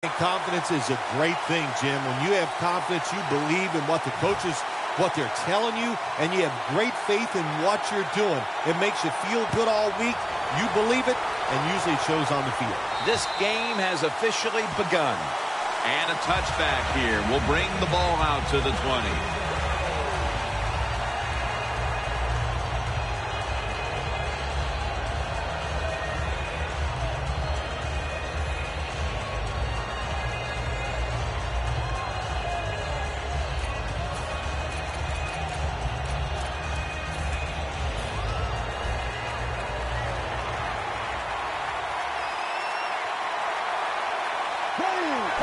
Confidence is a great thing, Jim. When you have confidence, you believe in what the coaches, what they're telling you, and you have great faith in what you're doing. It makes you feel good all week. You believe it, and usually it shows on the field. This game has officially begun. And a touchback here will bring the ball out to the 20.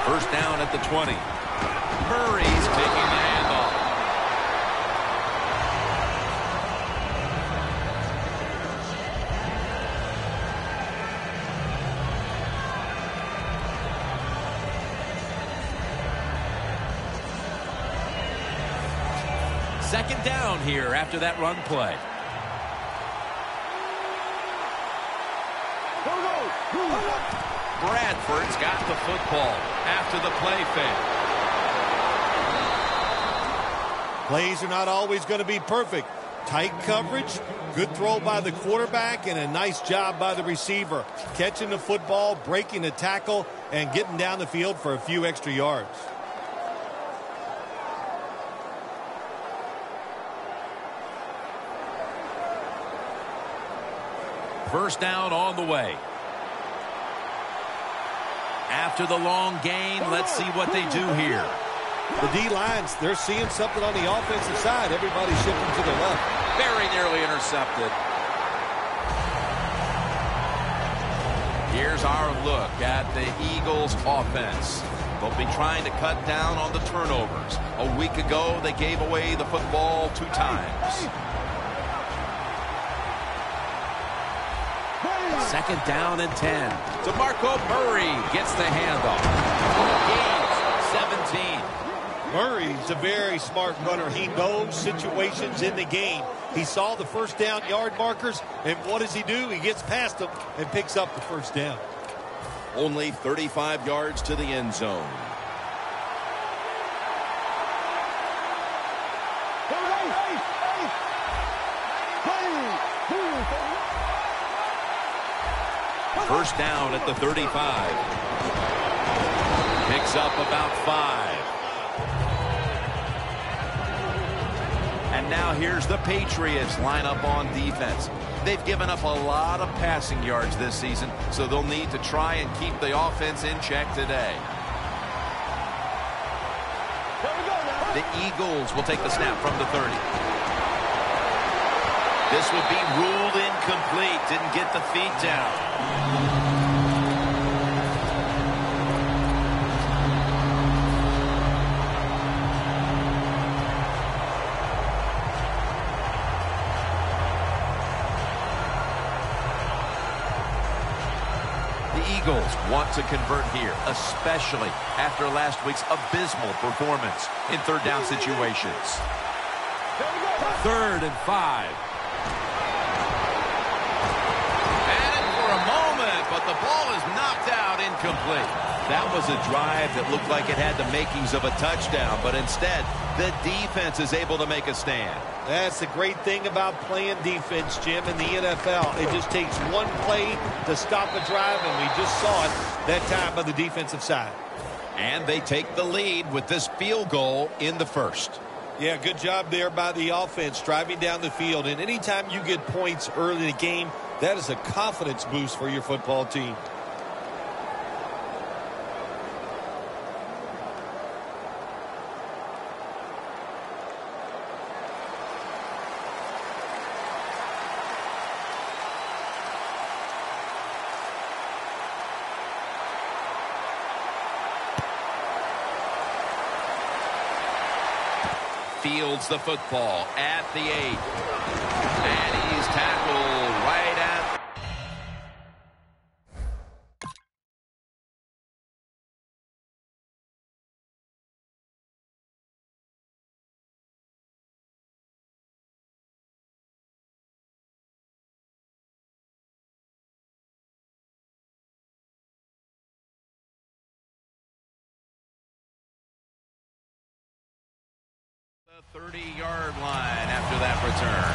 First down at the 20. Murray's taking the handoff. Second down here after that run play. Bradford's got the football after the play fake. Plays are not always going to be perfect. Tight coverage, good throw by the quarterback, and a nice job by the receiver. Catching the football, breaking the tackle, and getting down the field for a few extra yards. First down on the way. After the long gain, let's see what they do here. The D-lines, they're seeing something on the offensive side. Everybody's shifting to the left. Very nearly intercepted. Here's our look at the Eagles' offense. They'll be trying to cut down on the turnovers. A week ago, they gave away the football 2 times. Second down and 10. DeMarco Murray gets the handoff. Gains 17. Murray's a very smart runner. He knows situations in the game. He saw the first down yard markers, and what does he do? He gets past them and picks up the first down. Only 35 yards to the end zone. First down at the 35. Picks up about 5. And now here's the Patriots line up on defense. They've given up a lot of passing yards this season, so they'll need to try and keep the offense in check today. The Eagles will take the snap from the 30. This would be ruled incomplete. Didn't get the feet down. The Eagles want to convert here, especially after last week's abysmal performance in third down situations. 3rd and 5. But the ball is knocked out incomplete. That was a drive that looked like it had the makings of a touchdown, but instead, the defense is able to make a stand. That's the great thing about playing defense, Jim, in the NFL. It just takes one play to stop a drive, and we just saw it that time by the defensive side. And they take the lead with this field goal in the first. Yeah, good job there by the offense, driving down the field. And anytime you get points early in the game, that is a confidence boost for your football team. Fields the football at the 8. And he's tackled right at 30-yard line after that return.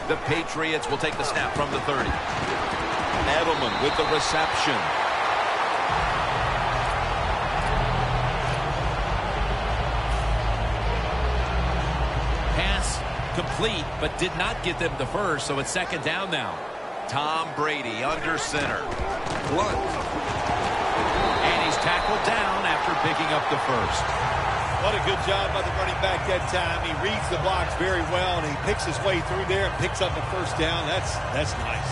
The Patriots will take the snap from the 30. Edelman with the reception. Pass complete, but did not get them the first, so it's second down now. Tom Brady under center. Blunt. And he's tackled down after picking up the first. What a good job by the running back that time. He reads the blocks very well, and he picks his way through there and picks up a first down. That's nice.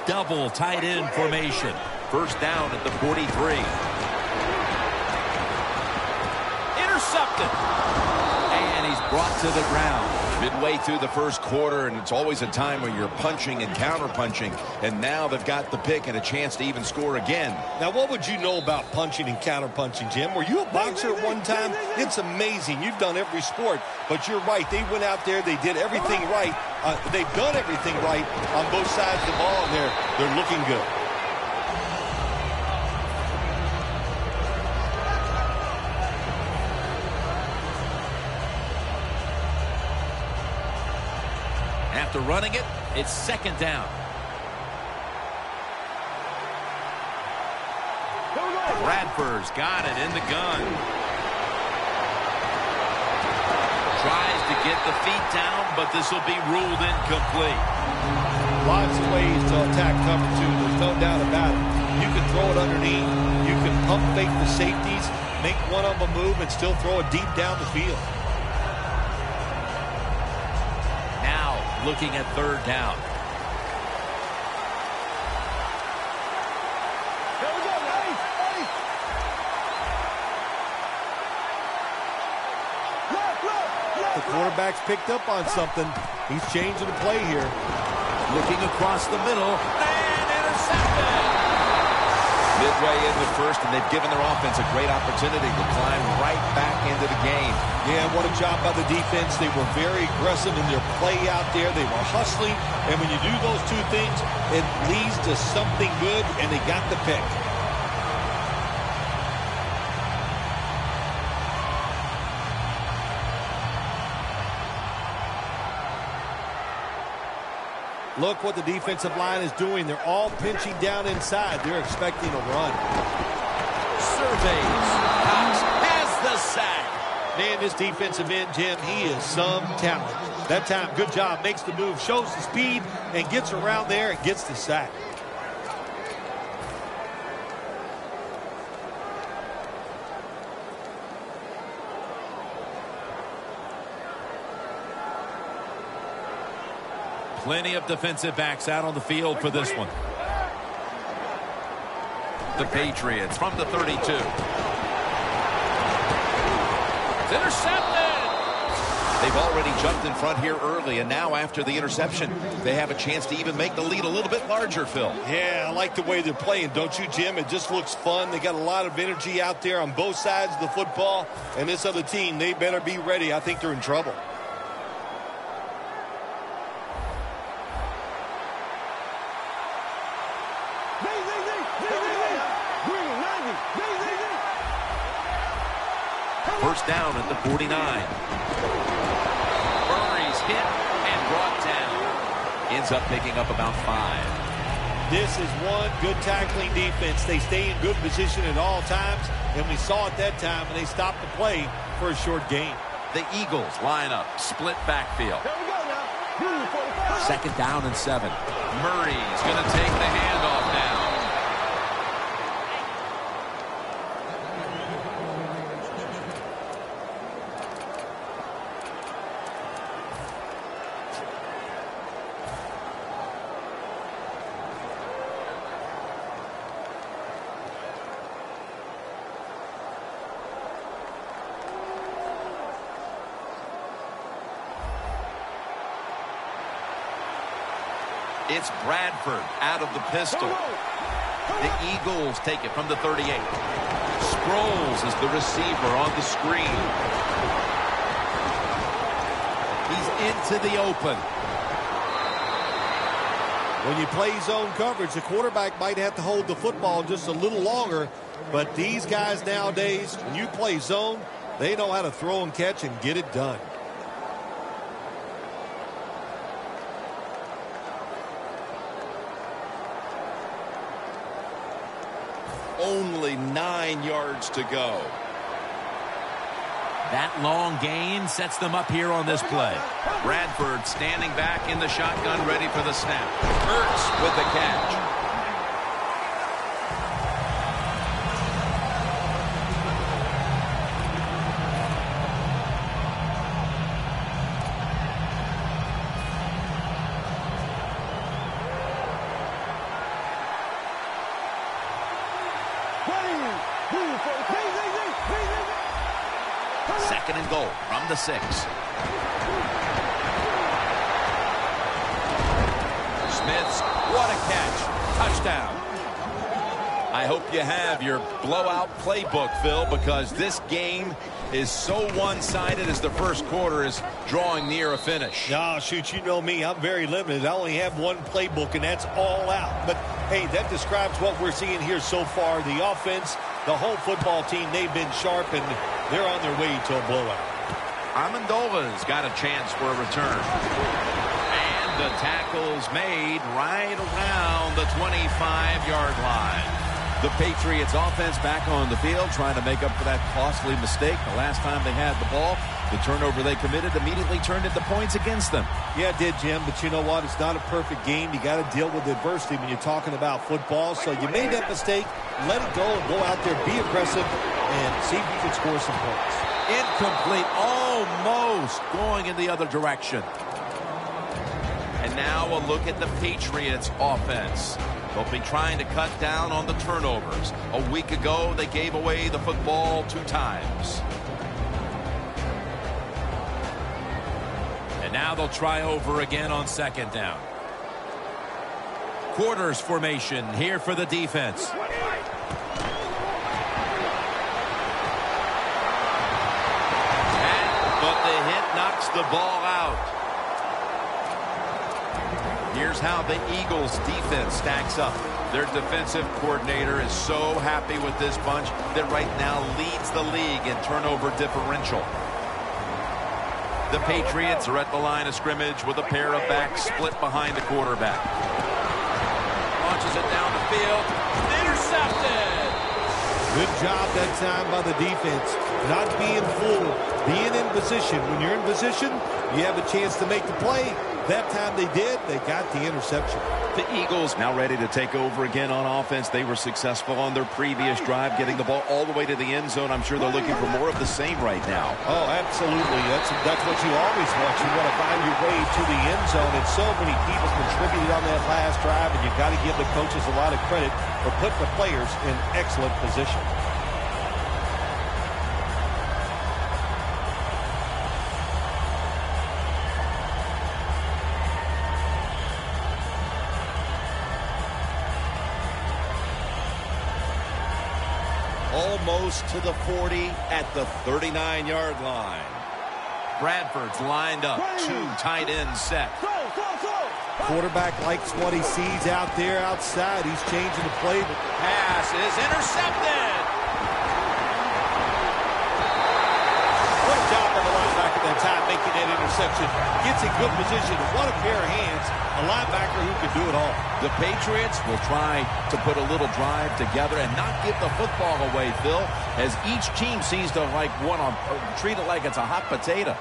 Double tight end formation. First down at the 43. Intercepted. And he's brought to the ground. Midway through the first quarter, and it's always a time where you're punching and counter-punching, and now they've got the pick and a chance to even score again. Now, what would you know about punching and counter-punching, Jim? Were you a boxer at one time? It's amazing. You've done every sport, but you're right. They went out there. They did everything right. They've done everything right on both sides of the ball, and they're looking good. After running it, it's second down. Bradford's got it in the gun. Tries to get the feet down, but this will be ruled incomplete. Lots of ways to attack cover two. There's no doubt about it. You can throw it underneath. You can pump fake the safeties, make one of them move, and still throw it deep down the field. Looking at third down. The quarterback's picked up on something. He's changing the play here. Looking across the middle. And intercepted! Midway in the first, and they've given their offense a great opportunity to climb right back into the game. Yeah, what a job by the defense. They were very aggressive in their play out there. They were hustling, and when you do those two things, it leads to something good, and they got the pick. Look what the defensive line is doing. They're all pinching down inside. They're expecting a run. Surveys. Cox has the sack. Man, this defensive end, Jim, he is some talent. That time, good job. Makes the move, shows the speed, and gets around there and gets the sack. Plenty of defensive backs out on the field for this one. The Patriots from the 32. It's intercepted! They've already jumped in front here early, and now after the interception, they have a chance to even make the lead a little bit larger, Phil. Yeah, I like the way they're playing, don't you, Jim? It just looks fun. They got a lot of energy out there on both sides of the football, and this other team, they better be ready. I think they're in trouble. First down at the 49. Murray's hit and brought down. Ends up picking up about 5. This is one good tackling defense. They stay in good position at all times, and we saw it that time, and they stopped the play for a short gain. The Eagles line up, split backfield. Second down and 7. Murray's going to take the handoff now. It's Bradford out of the pistol. The Eagles take it from the 38. Sproles is the receiver on the screen. He's into the open. When you play zone coverage, the quarterback might have to hold the football just a little longer. But these guys nowadays, when you play zone, they know how to throw and catch and get it done. Only 9 yards to go. That long gain sets them up here on this play. Bradford standing back in the shotgun, ready for the snap. Ertz with the catch. Second and goal from the 6. Smith's, what a catch. Touchdown. I hope you have your blowout playbook, Phil, because this game is so one-sided as the first quarter is drawing near a finish. No, shoot, you know me. I'm very limited. I only have one playbook, and that's all out. But, hey, that describes what we're seeing here so far. The offense, the whole football team, they've been sharp, and they're on their way to a blowout. Amendola's got a chance for a return. And the tackle's made right around the 25-yard line. The Patriots offense back on the field trying to make up for that costly mistake. The last time they had the ball, the turnover they committed immediately turned into points against them. Yeah, it did, Jim, but you know what? It's not a perfect game. You got to deal with adversity when you're talking about football. So you made that mistake, let it go, and go out there, be aggressive, and see if you can score some points. Incomplete, almost going in the other direction. And now a look at the Patriots offense. They'll be trying to cut down on the turnovers. A week ago, they gave away the football 2 times. And now they'll try over again on second down. Quarters formation here for the defense. But the hit knocks the ball out. Here's how the Eagles defense stacks up. Their defensive coordinator is so happy with this bunch that right now leads the league in turnover differential. The Patriots are at the line of scrimmage with a pair of backs split behind the quarterback. Launches it down the field. Intercepted. Good job that time by the defense. Not being fooled. Being in position. When you're in position, you have a chance to make the play. That time they did, they got the interception. The Eagles now ready to take over again on offense. They were successful on their previous drive, getting the ball all the way to the end zone. I'm sure they're looking for more of the same right now. Oh, absolutely. That's what you always want. You want to find your way to the end zone, and so many people contributed on that last drive, and you've got to give the coaches a lot of credit for putting the players in excellent position. Almost to the 40 at the 39-yard line. Bradford's lined up. 2 tight ends set. Quarterback likes what he sees out there outside. He's changing the play. The pass is intercepted. What a job by the linebacker that time making that interception. Gets in good position. What a pair of hands. A linebacker who can do it all. The Patriots will try to put a little drive together and not give the football away, Phil, as each team seems to treat it like it's a hot potato.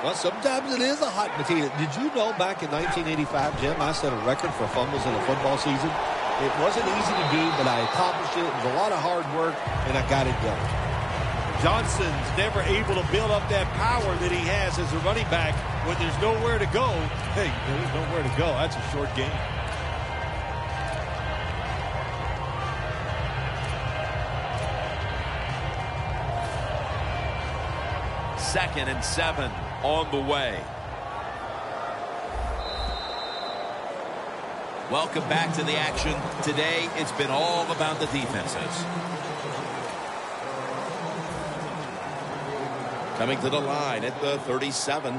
Well, sometimes it is a hot potato. Did you know back in 1985, Jim, I set a record for fumbles in a football season? It wasn't easy to do, but I accomplished it. It was a lot of hard work, and I got it done. Johnson's never able to build up that power that he has as a running back when there's nowhere to go. Hey, there's nowhere to go. That's a short game. Second and 7 on the way. Welcome back to the action. Today, it's been all about the defenses. Coming to the line at the 37.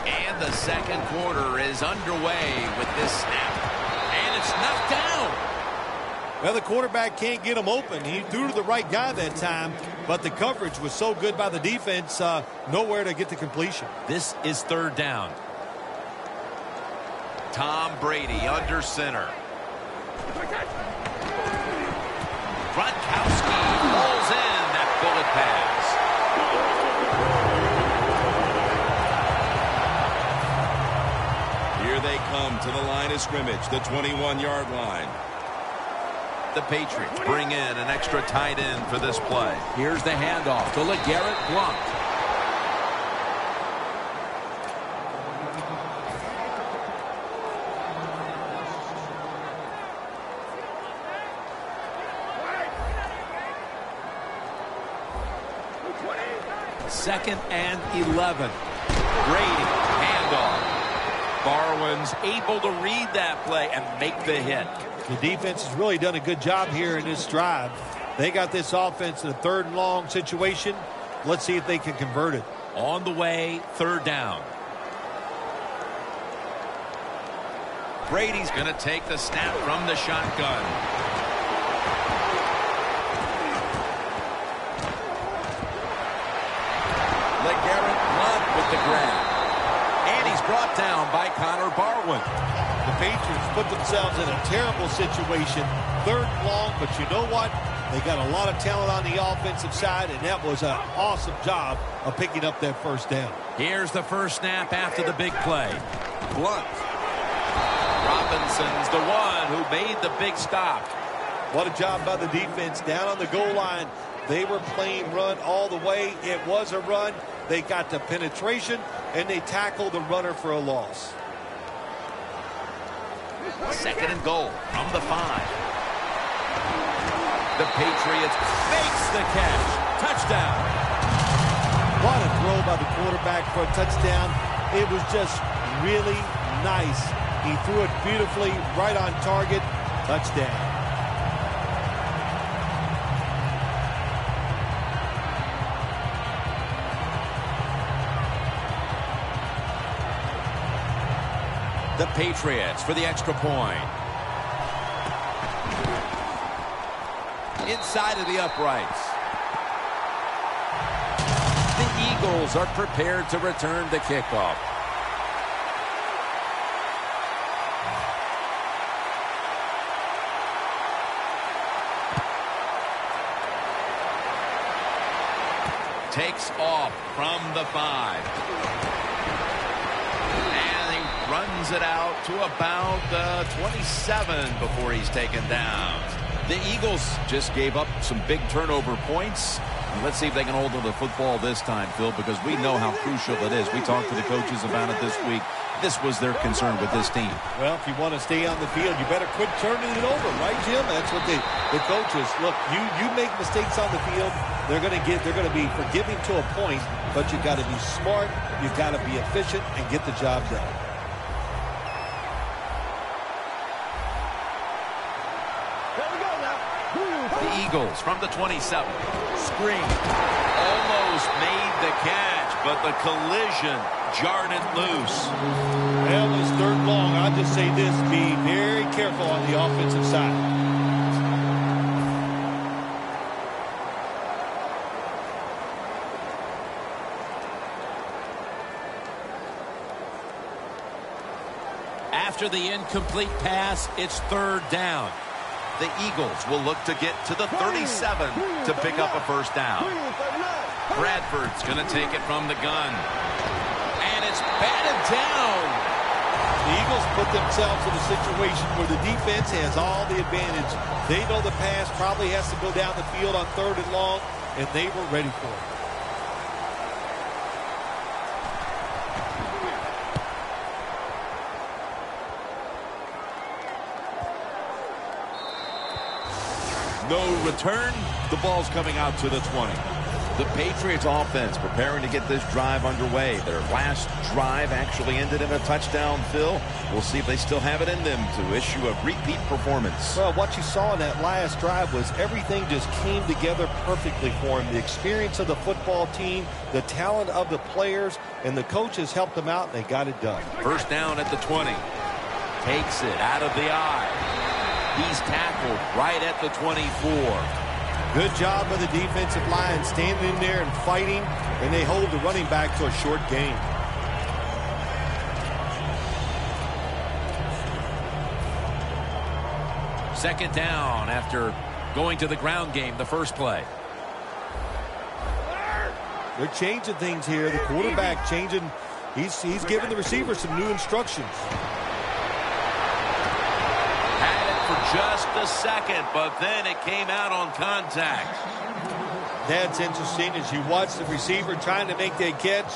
And the second quarter is underway with this snap. And it's knocked down. Well, the quarterback can't get him open. He threw to the right guy that time, but the coverage was so good by the defense, nowhere to get the completion. This is third down. Tom Brady under center. Gronkowski pulls in that bullet pass. Here they come to the line of scrimmage, the 21-yard line. The Patriots bring in an extra tight end for this play. Here's the handoff to LeGarrette Blount. Second and 11. Brady, handoff. Barwin's able to read that play and make the hit. The defense has really done a good job here in this drive. They got this offense in a third and long situation. Let's see if they can convert it. On the way, third down. Brady's going to take the snap from the shotgun. LeGarrette Blount with the grab. And he's brought down by Connor Barwin. The Patriots put themselves in a terrible situation. Third and long, but you know what? They got a lot of talent on the offensive side, and that was an awesome job of picking up that first down. Here's the first snap after the big play. Blount. Robinson's the one who made the big stop. What a job by the defense down on the goal line. They were playing run all the way. It was a run. They got the penetration, and they tackled the runner for a loss. Second and goal from the 5. The Patriots makes the catch. Touchdown. What a throw by the quarterback for a touchdown. It was just really nice. He threw it beautifully, right on target. Touchdown. The Patriots for the extra point. Inside of the uprights. The Eagles are prepared to return the kickoff. Takes off from the 5. Runs it out to about 27 before he's taken down. The Eagles just gave up some big turnover points. And let's see if they can hold on to the football this time, Phil, because we know how crucial it is. We talked to the coaches about it this week. This was their concern with this team. Well, if you want to stay on the field, you better quit turning it over, right, Jim? That's what the coaches look. You make mistakes on the field, they're going to be forgiving to a point, but you got to be smart, you got to be efficient, and get the job done. The Eagles from the 27. Screen. Almost made the catch, but the collision jarred it loose. Well, it was third long. I'll just say this, be very careful on the offensive side. After the incomplete pass, it's third down. The Eagles will look to get to the 37 to pick up a first down. Bradford's going to take it from the gun. And it's batted down. The Eagles put themselves in a situation where the defense has all the advantage. They know the pass probably has to go down the field on third and long, and they were ready for it. No return. The ball's coming out to the 20. The Patriots offense preparing to get this drive underway. Their last drive actually ended in a touchdown, Phil. We'll see if they still have it in them to issue a repeat performance. Well, what you saw in that last drive was everything just came together perfectly for him. The experience of the football team, the talent of the players, and the coaches helped them out, and they got it done. First down at the 20. Takes it out of the eye. He's tackled right at the 24. Good job by the defensive line standing in there and fighting, and they hold the running back to a short gain. Second down after going to the ground game the first play. They're changing things here. The quarterback changing. He's giving the receiver some new instructions. Just a second, but then it came out on contact. That's interesting. As you watch the receiver trying to make that catch,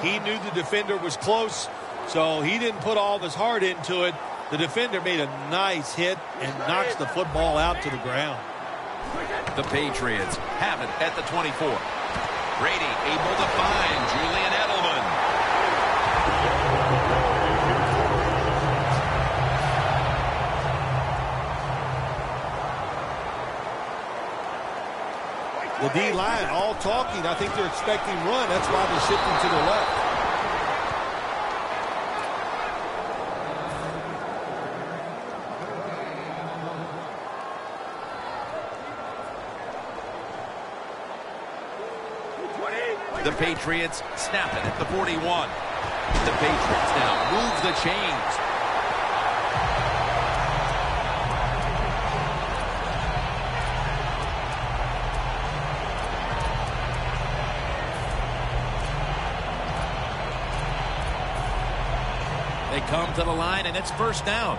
he knew the defender was close, so he didn't put all of his heart into it. The defender made a nice hit and knocks the football out to the ground. The Patriots have it at the 24. Brady able to find Julian Edelman. The D-line all talking. I think they're expecting run. That's why they're shifting to the left. The Patriots snap it at the 41. The Patriots now move the chains. They come to the line, and it's first down.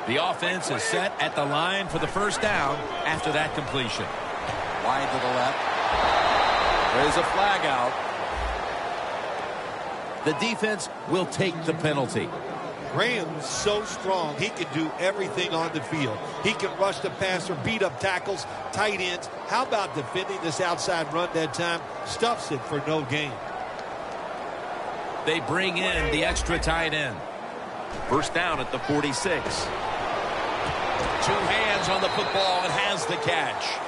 The offense is set at the line for the first down after that completion. Wide to the left. There's a flag out. The defense will take the penalty. Graham's so strong, he can do everything on the field. He can rush the passer, beat up tackles, tight ends. How about defending this outside run that time? Stuffs it for no gain. They bring in the extra tight end. First down at the 46. Two hands on the football and has the catch.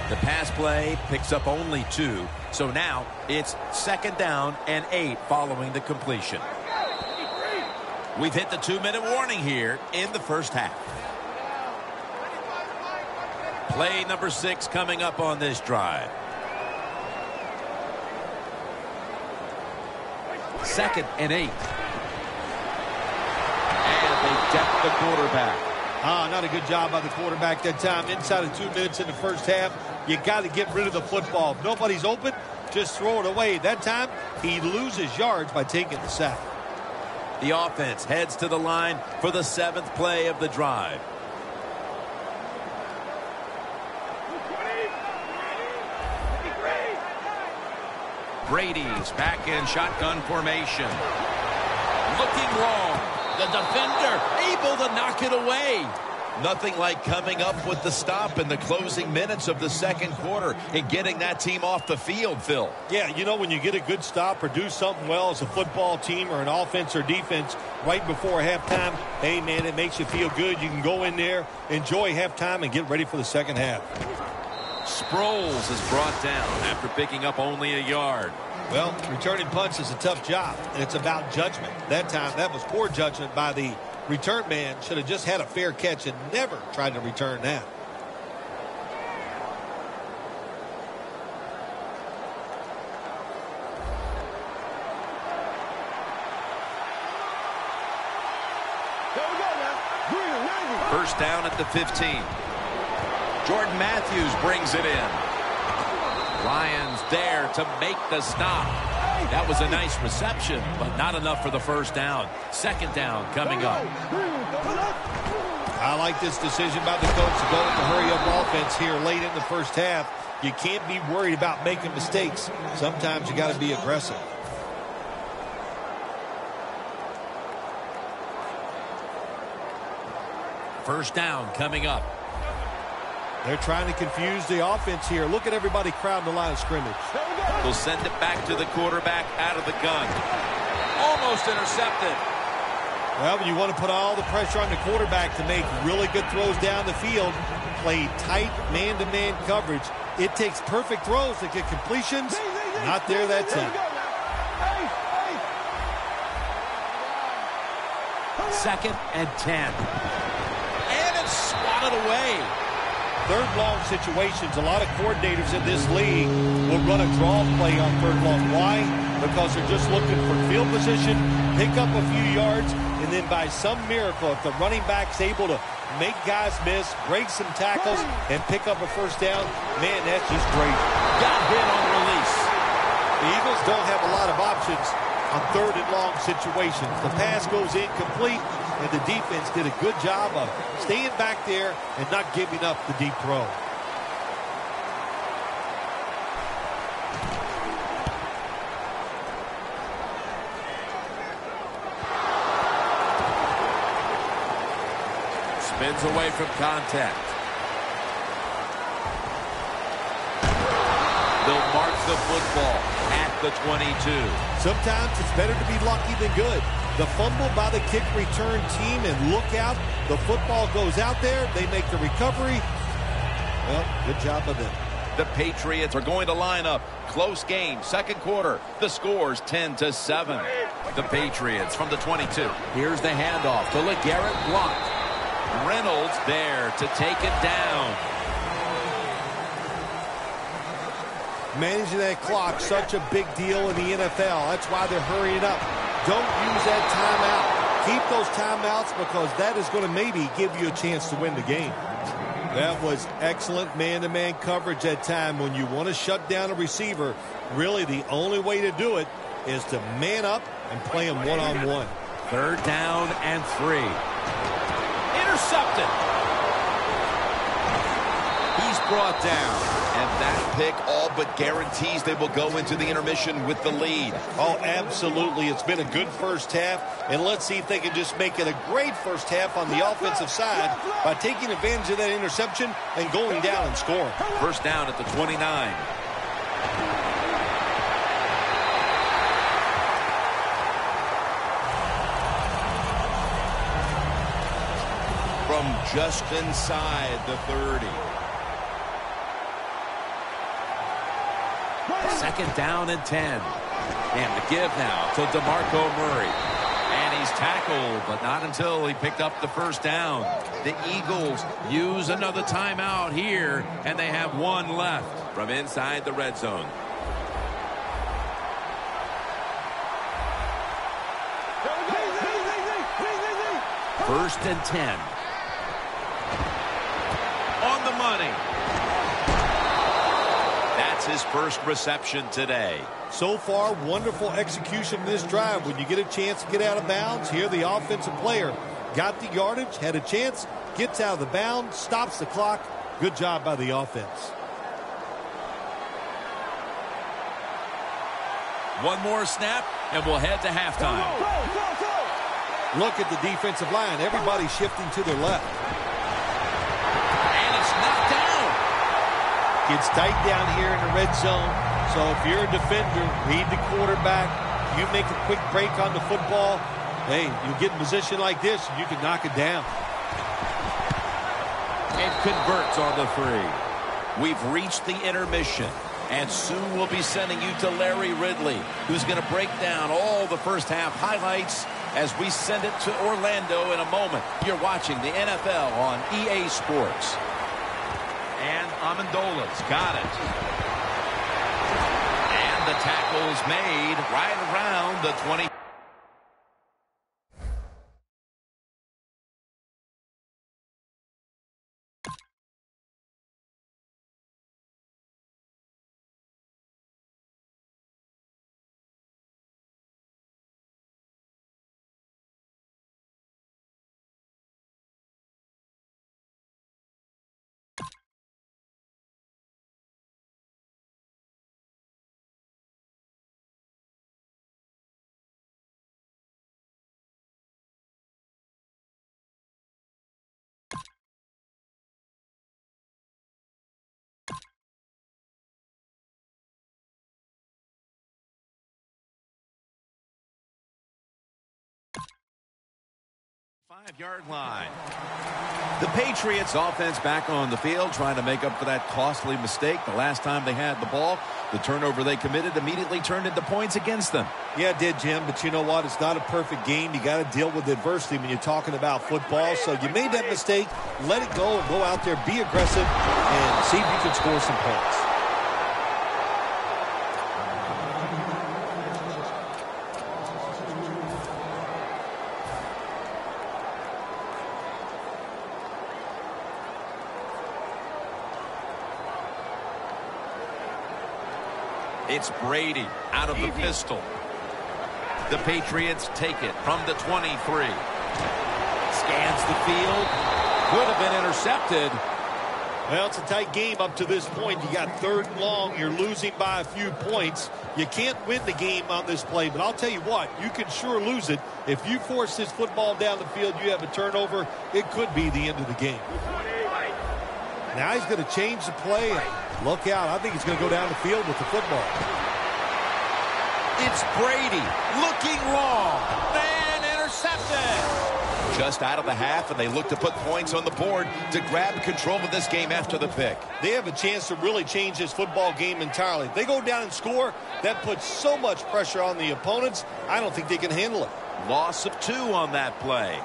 The pass play picks up only 2, so now it's second down and 8 following the completion. We've hit the 2-minute warning here in the first half. Play number 6 coming up on this drive. Second and 8. And they deck the quarterback. Not a good job by the quarterback that time. Inside of 2 minutes in the first half, you got to get rid of the football. If nobody's open, just throw it away. That time, he loses yards by taking the sack. The offense heads to the line for the 7th play of the drive. Brady's back in shotgun formation. Looking wrong. The defender able to knock it away. Nothing like coming up with the stop in the closing minutes of the second quarter and getting that team off the field, Phil. Yeah, you know, when you get a good stop or do something well as a football team or an offense or defense right before halftime, hey, man, it makes you feel good. You can go in there, enjoy halftime, and get ready for the second half. Sproles is brought down after picking up only a yard. Well, returning punts is a tough job, and it's about judgment. That time, that was poor judgment by the return man. Should have just had a fair catch and never tried to return that. First down at the 15. Jordan Matthews brings it in. Lions there to make the stop. That was a nice reception, but not enough for the first down. Second down coming up. I like this decision by the coach to go with the hurry-up offense here late in the first half. You can't be worried about making mistakes. Sometimes you got to be aggressive. First down coming up. They're trying to confuse the offense here. Look at everybody crowding the line of scrimmage. They'll send it back to the quarterback out of the gun. Almost intercepted. Well, you want to put all the pressure on the quarterback to make really good throws down the field. Play tight man-to-man coverage. It takes perfect throws to get completions. Not there that time. Second and 10. And it's swatted away. Third long situations, a lot of coordinators in this league will run a draw play on third long. Why? Because they're just looking for field position, pick up a few yards, and then by some miracle, if the running back's able to make guys miss, break some tackles, and pick up a first down, man, that's just great. Got hit on release. The Eagles don't have a lot of options on third and long situations. The pass goes incomplete, and the defense did a good job of staying back there and not giving up the deep throw. Spins away from contact. They'll mark the football at the 22. Sometimes it's better to be lucky than good. The fumble by the kick return team, and look out. The football goes out there. They make the recovery. Well, good job of them. The Patriots are going to line up. Close game, second quarter. The score's 10-7. The Patriots from the 22. Here's the handoff to LeGarrette Blount. Reynolds there to take it down. Managing that clock, such a big deal in the NFL. That's why they're hurrying up. Don't use that timeout. Keep those timeouts because that is going to maybe give you a chance to win the game. That was excellent man-to-man coverage that time. When you want to shut down a receiver, really the only way to do it is to man up and play him one-on-one. Third down and 3. Intercepted. He's brought down. And that pick all but guarantees they will go into the intermission with the lead. Oh, absolutely. It's been a good first half. And let's see if they can just make it a great first half on the offensive side by taking advantage of that interception and going down and scoring. First down at the 29. From just inside the 30. Second down and 10. And the give now to DeMarco Murray. And he's tackled, but not until he picked up the first down. The Eagles use another timeout here, and they have one left from inside the red zone. First and 10. On the money. That's his first reception today. So far, wonderful execution in this drive. When you get a chance to get out of bounds, here the offensive player got the yardage, had a chance, gets out of the bounds, stops the clock. Good job by the offense. One more snap, and we'll head to halftime. Look at the defensive line. Everybody shifting to their left. And it's knocked down. It's tight down here in the red zone. So if you're a defender, read the quarterback. You make a quick break on the football. Hey, you get in a position like this, you can knock it down. It converts on the 3. We've reached the intermission. And soon we'll be sending you to Larry Ridley, who's going to break down all the first half highlights as we send it to Orlando in a moment. You're watching the NFL on EA Sports. And Amendola's got it. And the tackle's made right around the 20. 5-yard line. The Patriots offense back on the field trying to make up for that costly mistake. The last time they had the ball, the turnover they committed immediately turned into points against them. Yeah, it did, Jim, but you know what? It's not a perfect game. You got to deal with adversity when you're talking about football. So you made that mistake, let it go, and go out there, be aggressive, and see if you can score some points. It's Brady out of the pistol. The Patriots take it from the 23. Scans the field. Could have been intercepted. Well, it's a tight game up to this point. You got 3rd and long. You're losing by a few points. You can't win the game on this play, but I'll tell you what, you can sure lose it. If you force this football down the field, you have a turnover, it could be the end of the game. Now he's going to change the play. Look out. I think he's going to go down the field with the football. It's Brady looking long. And intercepted. Just out of the half, and they look to put points on the board to grab control of this game after the pick. They have a chance to really change this football game entirely. If they go down and score, that puts so much pressure on the opponents, I don't think they can handle it. Loss of 2 on that play.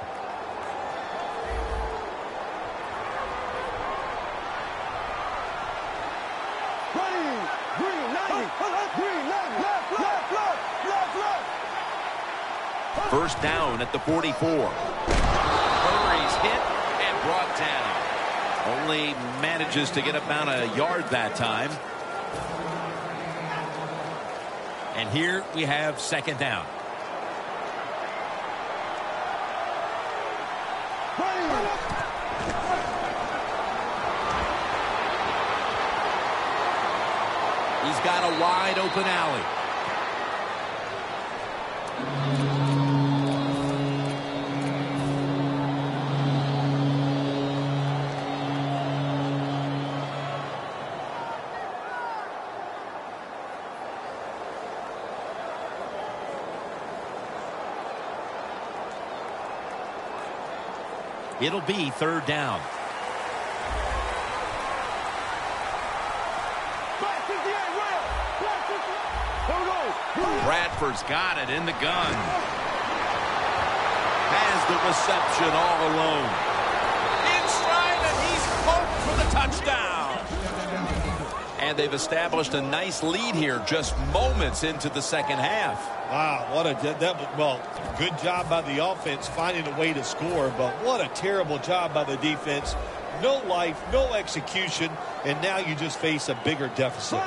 First down at the 44. Hurries hit and brought down. Only manages to get about a yard that time. And here we have 2nd down. He's got a wide open alley. It'll be 3rd down. Bradford's got it in the gun. Has the reception all alone. Inside, and he's poked for the touchdown. And they've established a nice lead here just moments into the 2nd half. Wow, well, good job by the offense finding a way to score, but what a terrible job by the defense. No life, no execution, and now you just face a bigger deficit.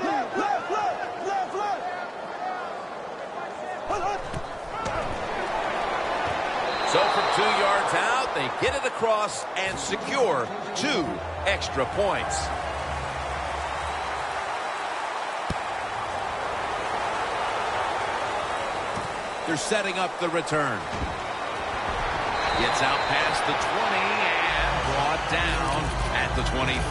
So from 2 yards out, they get it across and secure 2 extra points. They're setting up the return. Gets out past the 20 and brought down at the 24.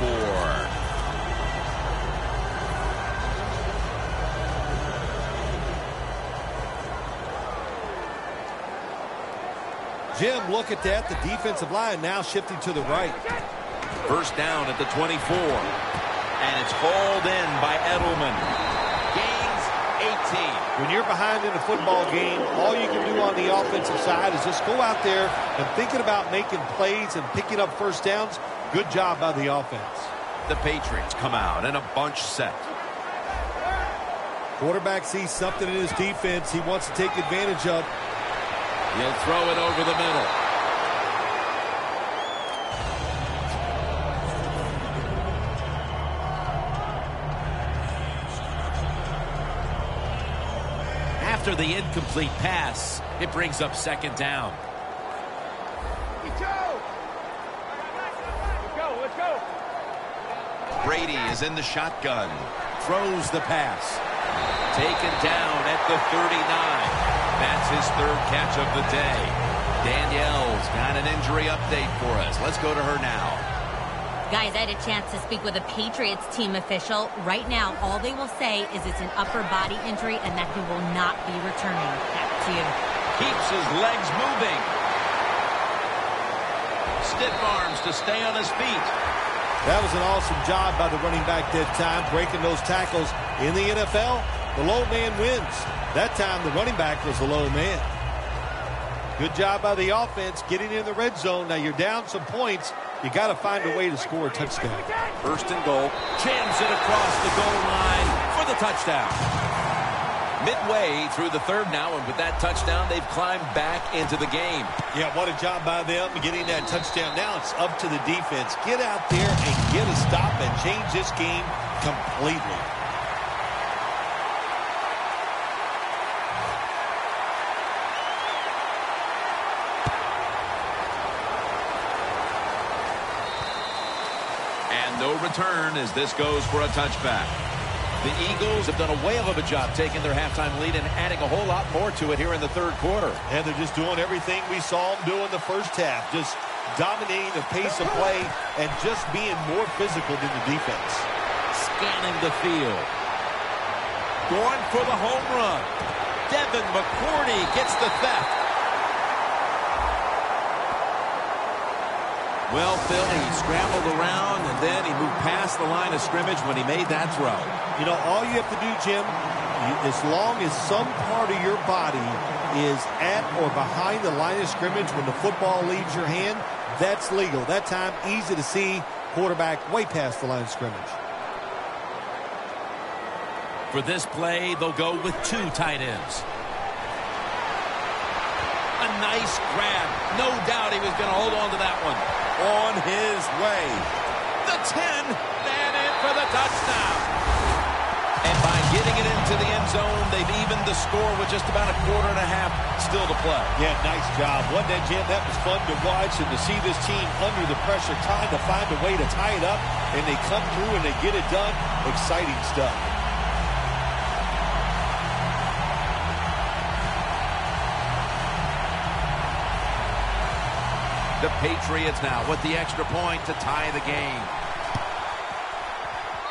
Jim, look at that. The defensive line now shifting to the right. First down at the 24. And it's hauled in by Edelman. Gains 18. When you're behind in a football game, all you can do on the offensive side is just go out there and thinking about making plays and picking up first downs. Good job by the offense. The Patriots come out in a bunch set. Quarterback sees something in his defense he wants to take advantage of. He'll throw it over the middle. After the incomplete pass, it brings up 2nd down. Let's go. Brady is in the shotgun. Throws the pass. Taken down at the 39. That's his 3rd catch of the day. Danielle's got an injury update for us. Let's go to her now. Guys, I had a chance to speak with a Patriots team official. Right now, all they will say is it's an upper body injury and that he will not be returning. Back to you. Keeps his legs moving. stiff arms to stay on his feet. That was an awesome job by the running back that time, breaking those tackles. In the NFL, the low man wins. That time, the running back was the low man. Good job by the offense getting in the red zone. Now you're down some points. You got to find a way to score a touchdown. First and goal. Jams it across the goal line for the touchdown. Midway through the third now, and with that touchdown, they've climbed back into the game. Yeah, what a job by them getting that touchdown. Now it's up to the defense. Get out there and get a stop and change this game completely. And no return as this goes for a touchback. The Eagles have done a whale of a job taking their halftime lead and adding a whole lot more to it here in the third quarter. And they're just doing everything we saw them do in the first half. Just dominating the pace of play and just being more physical than the defense. Scanning the field. Going for the home run. Devin McCourty gets the theft. Well, Phil, he scrambled around, and then he moved past the line of scrimmage when he made that throw. You know, all you have to do, Jim, as long as some part of your body is at or behind the line of scrimmage when the football leaves your hand, that's legal. That time, easy to see, quarterback way past the line of scrimmage. For this play, they'll go with two tight ends. A nice grab. No doubt he was going to hold on to that one. On his way. The 10, and in for the touchdown. And by getting it into the end zone, they've evened the score with just about a quarter and a half still to play. Yeah, nice job. Wasn't that, Jim? That was fun to watch, and to see this team under the pressure trying to find a way to tie it up, and they come through and they get it done. Exciting stuff. The Patriots now with the extra point to tie the game.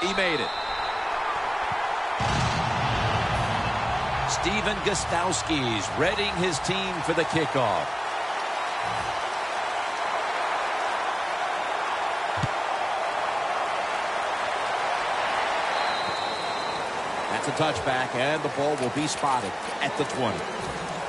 He made it. Steven Gostowski's readying his team for the kickoff. That's a touchback, and the ball will be spotted at the 20.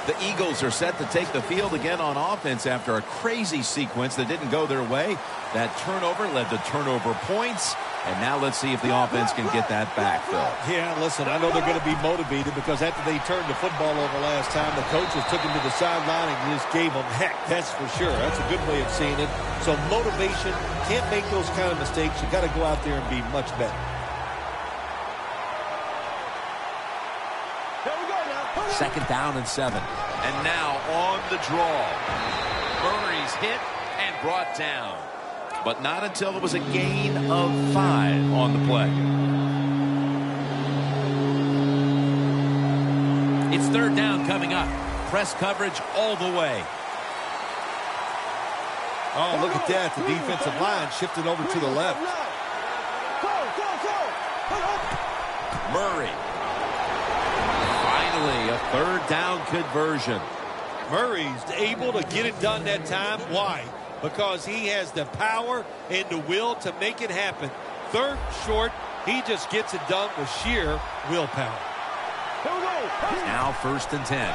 The Eagles are set to take the field again on offense after a crazy sequence that didn't go their way. That turnover led to turnover points. And now let's see if the offense can get that back, Phil. Yeah, listen, I know they're going to be motivated because after they turned the football over last time, the coaches took them to the sideline and just gave them heck. That's for sure. That's a good way of seeing it. So motivation, can't make those kind of mistakes. You got to go out there and be much better. Second down and 7. And now on the draw. Murray's hit and brought down. But not until it was a gain of 5 on the play. It's third down coming up. Press coverage all the way. Oh, look at that. The defensive line shifted over to the left. Murray. Finally, a third down conversion. Murray's able to get it done that time. Why? Because he has the power and the will to make it happen. Third short, he just gets it done with sheer willpower. Now first and 10.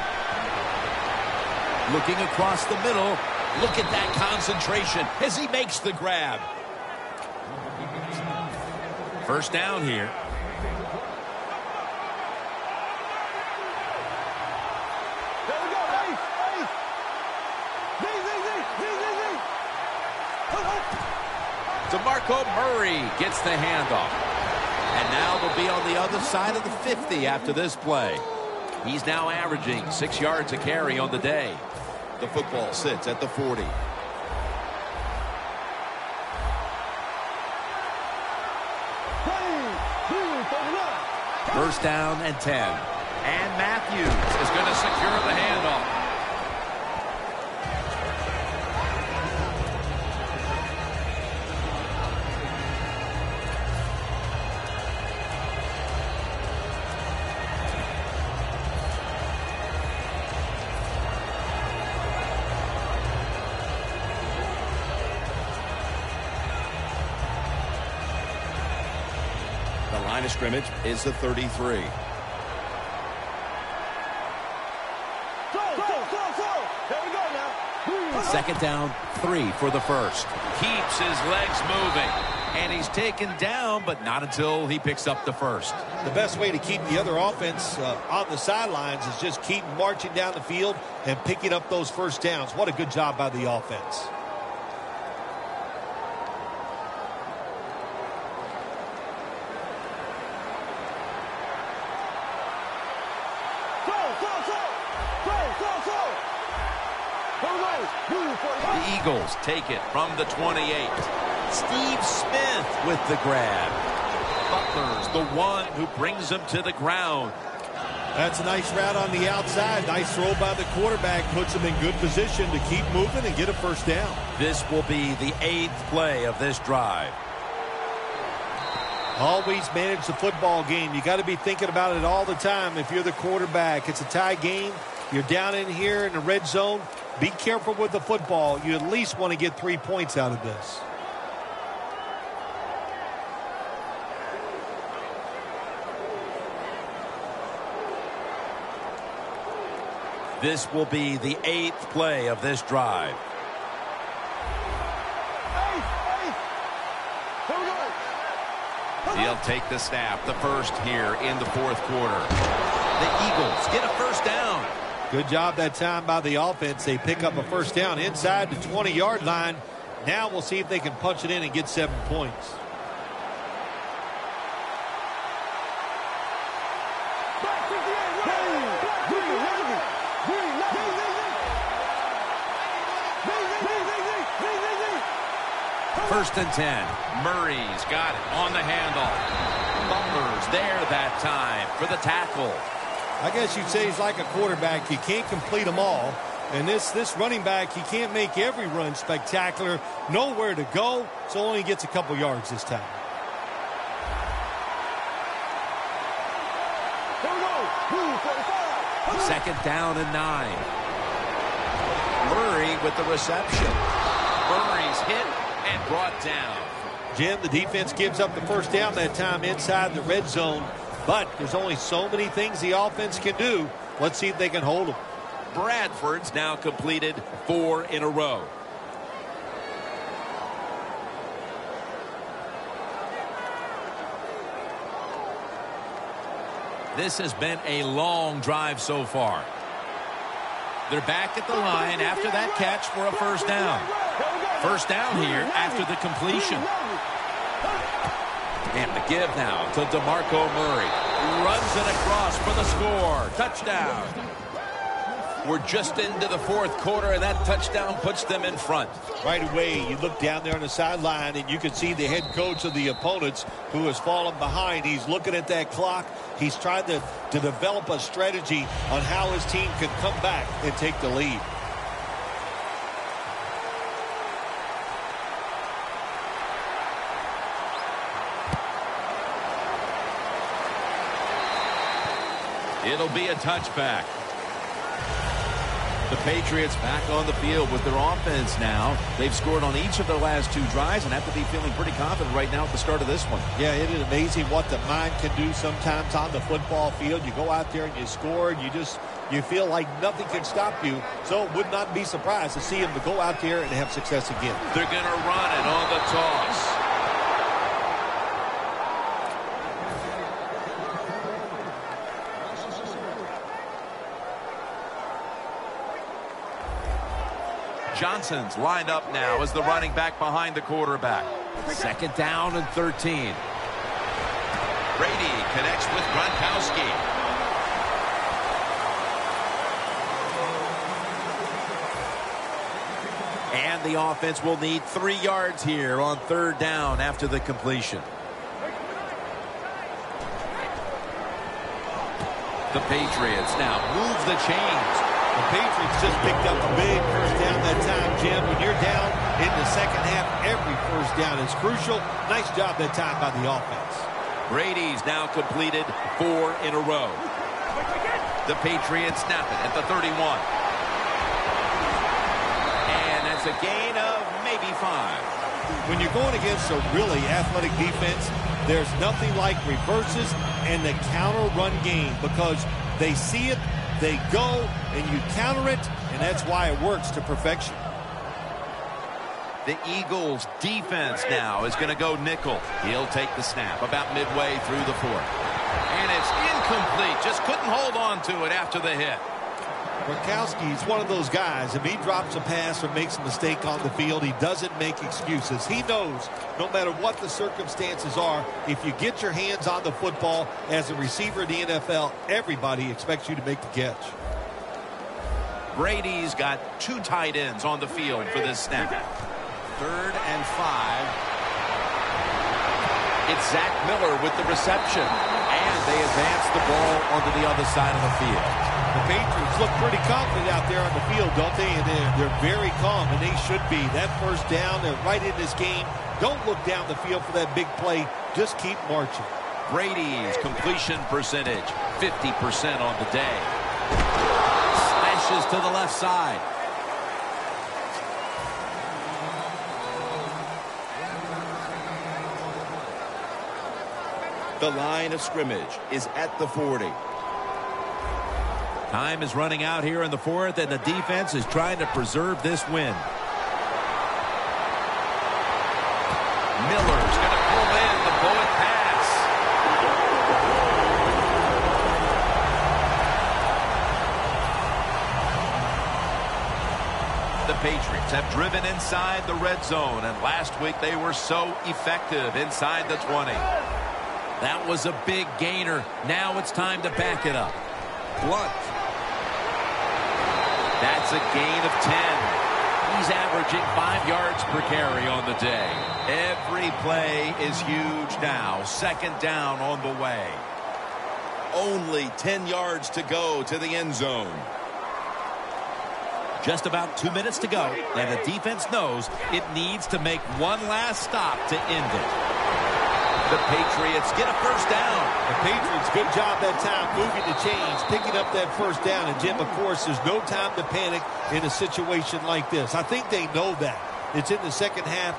Looking across the middle. Look at that concentration as he makes the grab. First down here. DeMarco Murray gets the handoff. And now they'll be on the other side of the 50 after this play. He's now averaging 6 yards a carry on the day. The football sits at the 40. First down and 10. And Matthews is going to secure the handoff. The line of scrimmage is the 33. Second down, 3 for the first. Keeps his legs moving. And he's taken down, but not until he picks up the first. The best way to keep the other offense on the sidelines is just keep marching down the field and picking up those first downs. What a good job by the offense. The Eagles take it from the 28. Steve Smith with the grab. Butler's the one who brings him to the ground. That's a nice route on the outside. Nice throw by the quarterback. Puts him in good position to keep moving and get a first down. This will be the 8th play of this drive. Always manage the football game. You got to be thinking about it all the time. If you're the quarterback, it's a tie game. You're down in here in the red zone. Be careful with the football. You at least want to get 3 points out of this. This will be the 8th play of this drive. He'll take the snap, the first here in the 4th quarter. The Eagles get a first down. Good job that time by the offense. They pick up a first down inside the 20-yard line. Now we'll see if they can punch it in and get 7 points. First and 10. Murray's got it on the handle. Butler's there that time for the tackle. I guess you'd say he's like a quarterback. You can't complete them all. And this running back, he can't make every run spectacular. Nowhere to go, so only gets a couple yards this time. Second down and 9. Murray with the reception. Murray's hit and brought down. Jim, the defense gives up the first down that time inside the red zone. But there's only so many things the offense can do. Let's see if they can hold them. Bradford's now completed 4 in a row. This has been a long drive so far. They're back at the line after that catch for a first down. First down here after the completion. And the give now to DeMarco Murray. Runs it across for the score. Touchdown. We're just into the 4th quarter, and that touchdown puts them in front. Right away, you look down there on the sideline, and you can see the head coach of the opponents who has fallen behind. He's looking at that clock. He's trying to develop a strategy on how his team can come back and take the lead. It'll be a touchback. The Patriots back on the field with their offense now. They've scored on each of their last 2 drives and have to be feeling pretty confident right now at the start of this one. Yeah, it is amazing what the mind can do sometimes on the football field. You go out there and you score, and you feel like nothing can stop you. So would not be surprised to see them to go out there and have success again. They're going to run it on the toss. Johnson's lined up now as the running back behind the quarterback. Second down and 13. Brady connects with Gronkowski. And the offense will need 3 yards here on 3rd down after the completion. The Patriots now move the chains. The Patriots just picked up a big first down that time, Jim. When you're down in the second half, every first down is crucial. Nice job that time by the offense. Brady's now completed 4 in a row. The Patriots snap it at the 31. And that's a gain of maybe 5. When you're going against a really athletic defense, there's nothing like reverses and the counter run game because they see it, they go, and you counter it, and that's why it works to perfection. The Eagles defense now is going to go nickel. He'll take the snap about midway through the fourth. And it's incomplete. Just couldn't hold on to it after the hit. Gronkowski is one of those guys. If he drops a pass or makes a mistake on the field, he doesn't make excuses. He knows no matter what the circumstances are, if you get your hands on the football as a receiver in the NFL, everybody expects you to make the catch. Brady's got 2 tight ends on the field for this snap. 3rd and 5. It's Zach Miller with the reception. And they advance the ball onto the other side of the field. The Patriots look pretty confident out there on the field, don't they? And they're very calm, and they should be. That first down, they're right in this game. Don't look down the field for that big play. Just keep marching. Brady's completion percentage, 50% on the day. Slashes to the left side. The line of scrimmage is at the 40. Time is running out here in the fourth, and the defense is trying to preserve this win. Miller's going to pull in the bullet pass. The Patriots have driven inside the red zone, and last week they were so effective inside the 20. That was a big gainer. Now it's time to back it up. Blunt. That's a gain of 10. He's averaging 5 yards per carry on the day. Every play is huge now. 2nd down on the way. Only 10 yards to go to the end zone. Just about 2 minutes to go, and the defense knows it needs to make one last stop to end it. The Patriots get a first down. The Patriots, good job that time moving the chains, picking up that first down. And, Jim, of course, there's no time to panic in a situation like this. I think they know that. It's in the second half.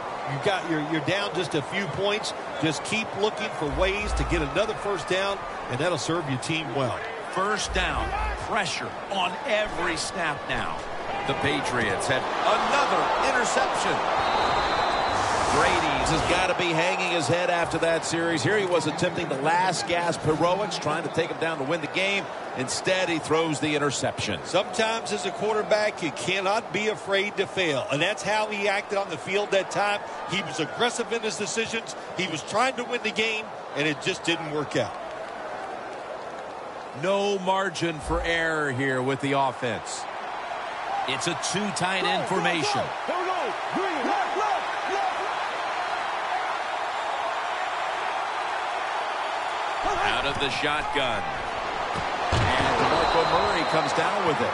You're down just a few points. Just keep looking for ways to get another first down, and that'll serve your team well. First down. Pressure on every snap now. The Patriots have another interception. Brady's has got to be hanging his head after that series. Here he was attempting the last gasp heroics, trying to take him down to win the game. Instead, he throws the interception. Sometimes as a quarterback, you cannot be afraid to fail. And that's how he acted on the field that time. He was aggressive in his decisions. He was trying to win the game, and it just didn't work out. No margin for error here with the offense. It's a 2 tight end formation. Out of the shotgun. And DeMarco Murray comes down with it.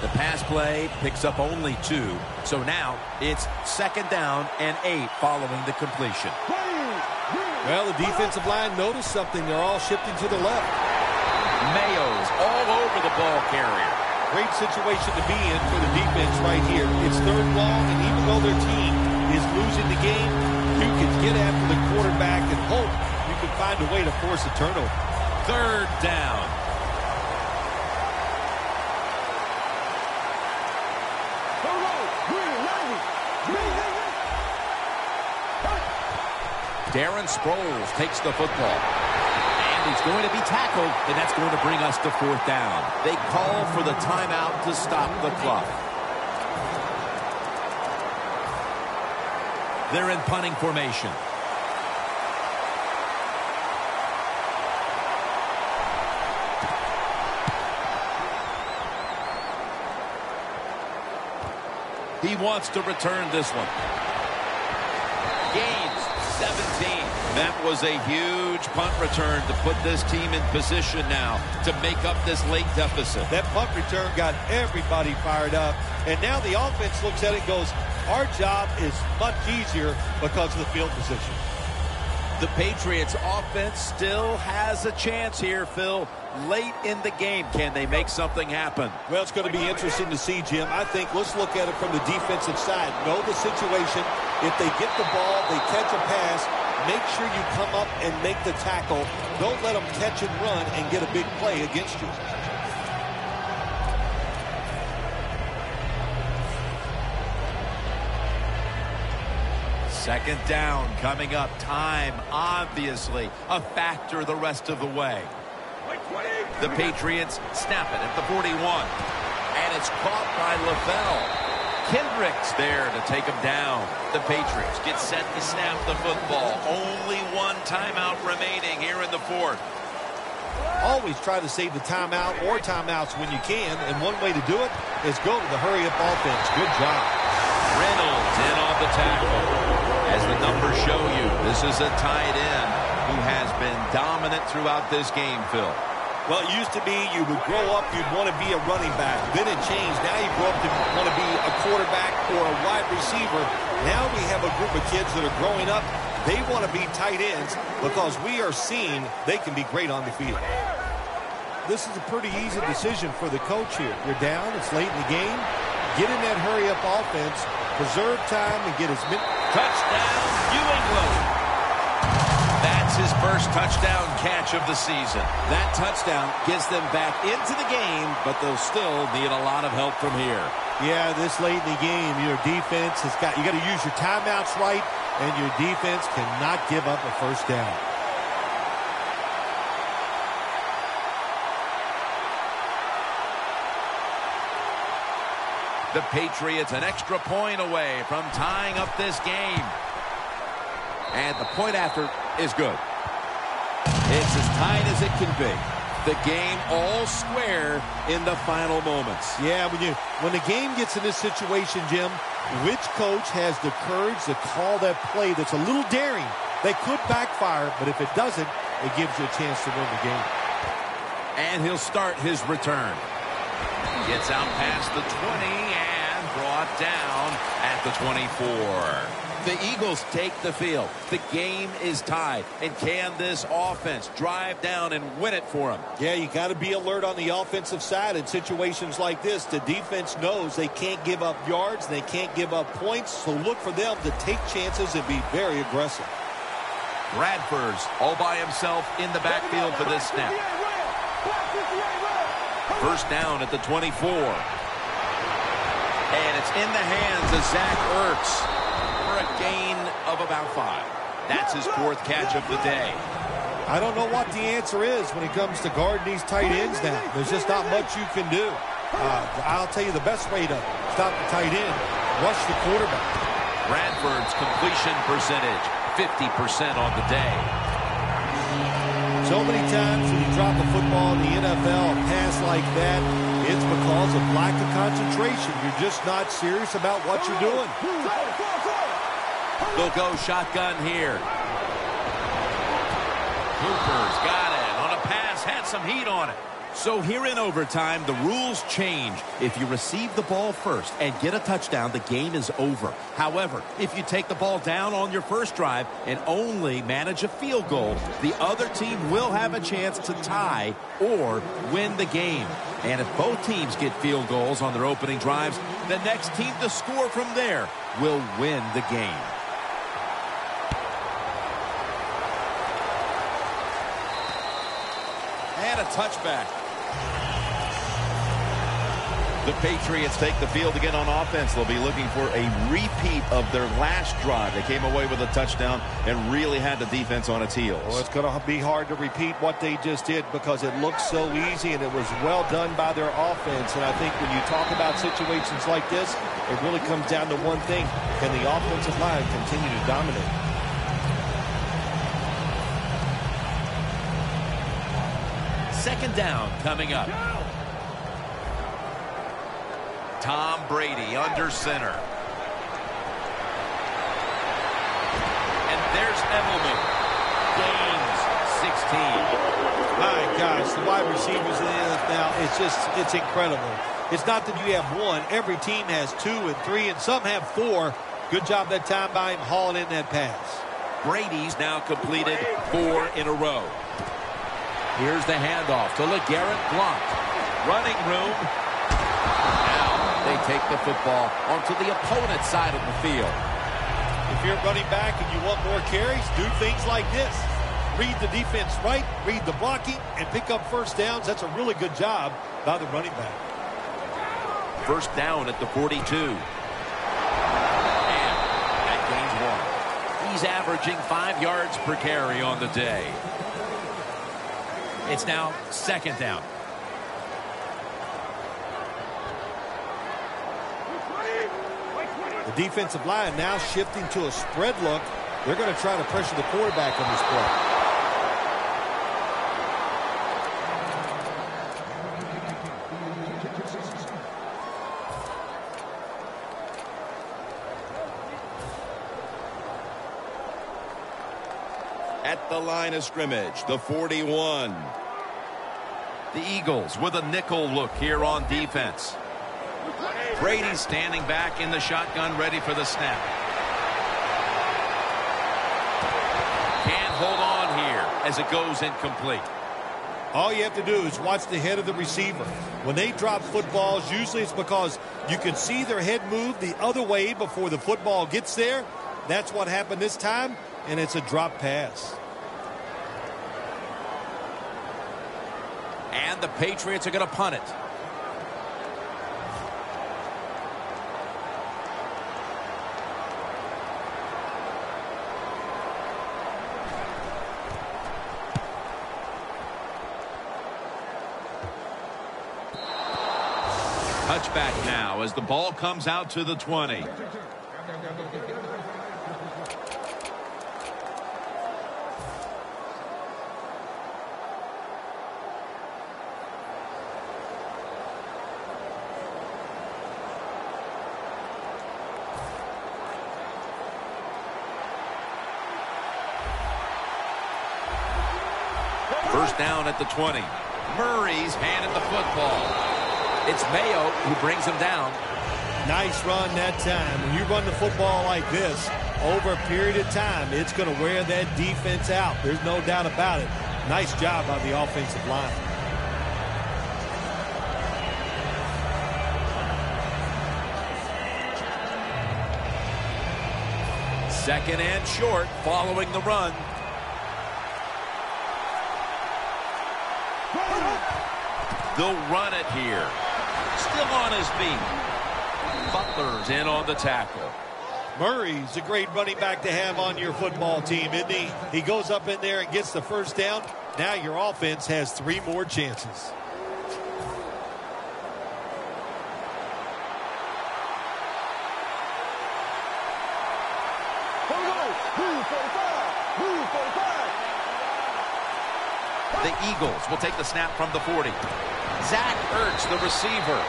The pass play picks up only 2. So now it's 2nd down and 8 following the completion. Well, the defensive line noticed something. They're all shifting to the left. Mayo's all over the ball carrier. Great situation to be in for the defense right here. It's 3rd long, and even though their team is losing the game, you can get after the quarterback and hope you can find a way to force a turnover. 3rd down. Darren Sproles takes the football. And he's going to be tackled, and that's going to bring us to 4th down. They call for the timeout to stop the clock. They're in punting formation. He wants to return this one. Gains 17. That was a huge punt return to put this team in position now to make up this late deficit. That punt return got everybody fired up. And now the offense looks at it and goes, our job is much easier because of the field position. The Patriots offense still has a chance here, Phil. Late in the game, can they make something happen? Well, it's going to be interesting to see, Jim. I think let's look at it from the defensive side. Know the situation. If they get the ball, they catch a pass, make sure you come up and make the tackle. Don't let them catch and run and get a big play against you. Second down coming up. Time, obviously, a factor the rest of the way. The Patriots snap it at the 41. And it's caught by LaFell. Kendricks there to take him down. The Patriots get set to snap the football. Only one timeout remaining here in the fourth. Always try to save the timeout or timeouts when you can. And one way to do it is go to the hurry-up offense. Good job. Reynolds in on the tackle. As the numbers show you, this is a tight end who has been dominant throughout this game, Phil. Well, it used to be you would grow up, you'd want to be a running back. Then it changed. Now you grow up to want to be a quarterback or a wide receiver. Now we have a group of kids that are growing up. They want to be tight ends because we are seeing they can be great on the field. This is a pretty easy decision for the coach here. You're down. It's late in the game. Get in that hurry-up offense. Preserve time and get as many. Touchdown, New England. That's his first touchdown catch of the season. That touchdown gets them back into the game, but they'll still need a lot of help from here. Yeah, this late in the game, your defense has got, you got to use your timeouts right, and your defense cannot give up a first down. The Patriots an extra point away from tying up this game. And the point after is good. It's as tight as it can be. The game all square in the final moments. Yeah, when the game gets in this situation, Jim, which coach has the courage to call that play that's a little daring? They could backfire, but if it doesn't, it gives you a chance to win the game. And he'll start his return. Gets out past the 20 and brought down at the 24. The Eagles take the field. The game is tied. And can this offense drive down and win it for them? Yeah, you got to be alert on the offensive side in situations like this. The defense knows they can't give up yards. They can't give up points. So look for them to take chances and be very aggressive. Bradford's all by himself in the backfield for this snap. First down at the 24. And it's in the hands of Zach Ertz for a gain of about 5. That's his 4th catch of the day. I don't know what the answer is when it comes to guarding these tight ends now. There's just not much you can do. I'll tell you the best way to stop the tight end, rush the quarterback. Bradford's completion percentage, 50% on the day. So many times when you drop a football in the NFL, a pass like that, it's because of lack of concentration. You're just not serious about what you're doing. They'll go shotgun here. Cooper's got it on a pass, had some heat on it. So here in overtime, the rules change. If you receive the ball first and get a touchdown, the game is over. However, if you take the ball down on your first drive and only manage a field goal, the other team will have a chance to tie or win the game. And if both teams get field goals on their opening drives, the next team to score from there will win the game. And a touchback. The Patriots take the field again on offense. They'll be looking for a repeat of their last drive. They came away with a touchdown and really had the defense on its heels. Well, it's going to be hard to repeat what they just did because it looks so easy and it was well done by their offense. And I think when you talk about situations like this, it really comes down to one thing. Can the offensive line continue to dominate? Second down coming up. Tom Brady under center. And there's Edelman. gains 16. My gosh, the wide receivers in the NFL, it's incredible. It's not that you have one. Every team has 2 and 3, and some have 4. Good job that time by him hauling in that pass. Brady's now completed 4 in a row. Here's the handoff to LeGarrette Blount. Running room. Now they take the football onto the opponent's side of the field. If you're running back and you want more carries, do things like this. Read the defense right, read the blocking, and pick up first downs. That's a really good job by the running back. First down at the 42. And that gains 1. He's averaging 5 yards per carry on the day. It's now second down. The defensive line now shifting to a spread look. They're going to try to pressure the quarterback on this play. At the line of scrimmage, the 41. The Eagles with a nickel look here on defense. Brady standing back in the shotgun, ready for the snap. Can't hold on here as it goes incomplete. All you have to do is watch the head of the receiver. When they drop footballs, usually it's because you can see their head move the other way before the football gets there. That's what happened this time, and it's a drop pass. And the Patriots are going to punt it. Touchback now as the ball comes out to the 20. First down at the 20. Murray's handed the football. It's Mayo who brings him down. Nice run that time. When you run the football like this, over a period of time, it's going to wear that defense out. There's no doubt about it. Nice job by the offensive line. Second and short following the run. They'll run it here. Still on his feet. Butler's in on the tackle. Murray's a great running back to have on your football team, isn't he? He goes up in there and gets the first down. Now your offense has 3 more chances. The Eagles will take the snap from the 40. Zach Ertz, the receiver.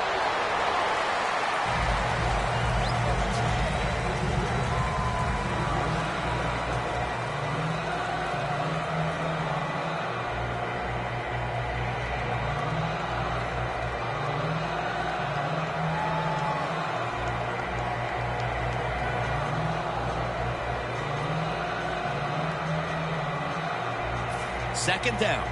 Second down.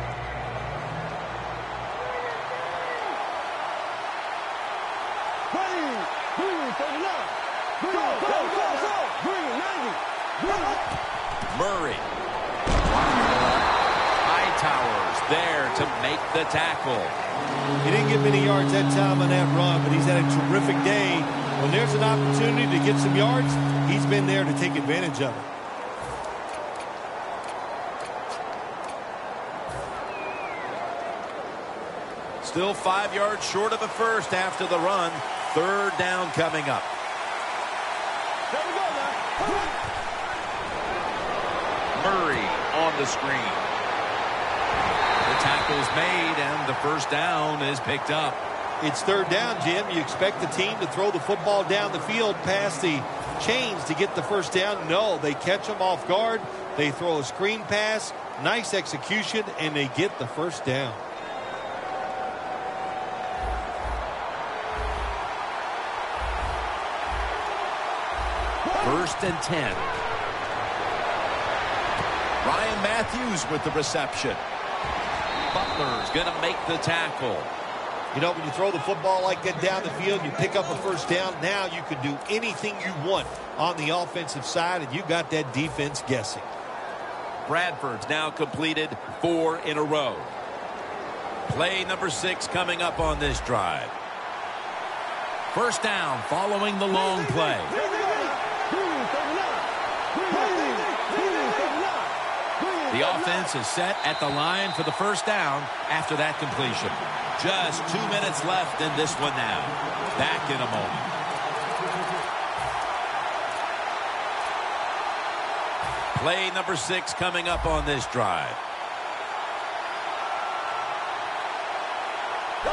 Murray. Hightowers there to make the tackle. He didn't get many yards that time on that run, but he's had a terrific day. When there's an opportunity to get some yards, he's been there to take advantage of it. Still 5 yards short of the first after the run. Third down coming up. Murray on the screen. The tackle's made and the first down is picked up. It's third down, Jim. You expect the team to throw the football down the field past the chains to get the first down. No, they catch them off guard. They throw a screen pass. Nice execution, and they get the first down. First and 10. Ryan Matthews with the reception. Butler's going to make the tackle. You know, when you throw the football like that down the field, you pick up a first down. Now you can do anything you want on the offensive side, and you got that defense guessing. Bradford's now completed 4 in a row. Play number 6 coming up on this drive. First down following the long play. The offense is set at the line for the first down after that completion. Just 2 minutes left in this one now. Back in a moment. Play number 6 coming up on this drive.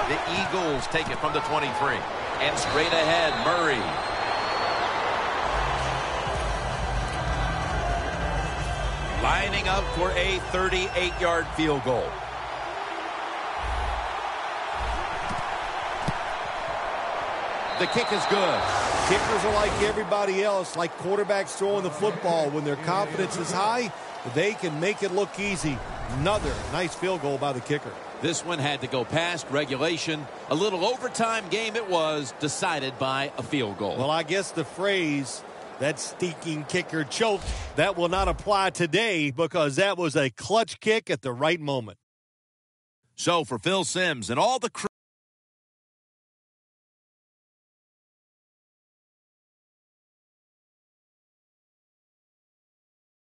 The Eagles take it from the 23. And straight ahead, Murray. Lining up for a 38-yard field goal. The kick is good. Kickers are like everybody else, like quarterbacks throwing the football. When their confidence is high, they can make it look easy. Another nice field goal by the kicker. This one had to go past regulation. A little overtime game it was, decided by a field goal. Well, I guess the phrase, that stinking kicker choked, that will not apply today because that was a clutch kick at the right moment. So for Phil Simms and all the crew